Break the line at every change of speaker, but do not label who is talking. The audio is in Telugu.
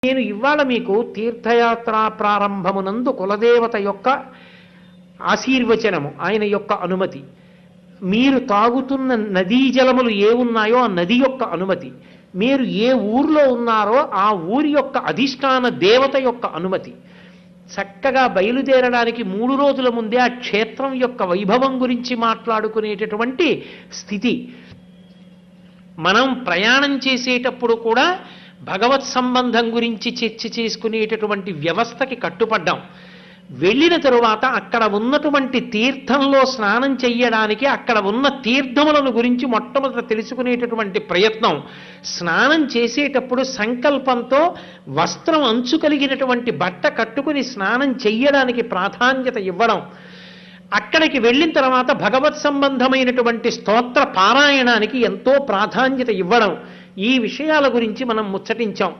నేను ఇవాళ మీకు తీర్థయాత్ర ప్రారంభమునందు కులదేవత యొక్క ఆశీర్వచనము, ఆయన యొక్క అనుమతి, మీరు తాగుతున్న నదీ జలములు ఏ ఉన్నాయో ఆ నది యొక్క అనుమతి, మీరు ఏ ఊర్లో ఉన్నారో ఆ ఊరి యొక్క అధిష్టాన దేవత యొక్క అనుమతి, చక్కగా బయలుదేరడానికి 3 రోజుల ముందే ఆ క్షేత్రం యొక్క వైభవం గురించి మాట్లాడుకునేటటువంటి స్థితి. మనం ప్రయాణం చేసేటప్పుడు కూడా భగవత్ సంబంధం గురించి చర్చ చేసుకునేటటువంటి వ్యవస్థకి కట్టుపడ్డాం. వెళ్ళిన తరువాత అక్కడ ఉన్నటువంటి తీర్థంలో స్నానం చెయ్యడానికి అక్కడ ఉన్న తీర్థములను గురించి మొట్టమొదట తెలుసుకునేటటువంటి ప్రయత్నం. స్నానం చేసేటప్పుడు సంకల్పంతో వస్త్రం అంచు కలిగినటువంటి బట్ట కట్టుకుని స్నానం చెయ్యడానికి ప్రాధాన్యత ఇవ్వడం. అక్కడికి వెళ్ళిన తర్వాత భగవత్ సంబంధమైనటువంటి స్తోత్ర పారాయణానికి ఎంతో ప్రాధాన్యత ఇవ్వడం. ఈ విషయాల గురించి మనం ముచ్చటించాం.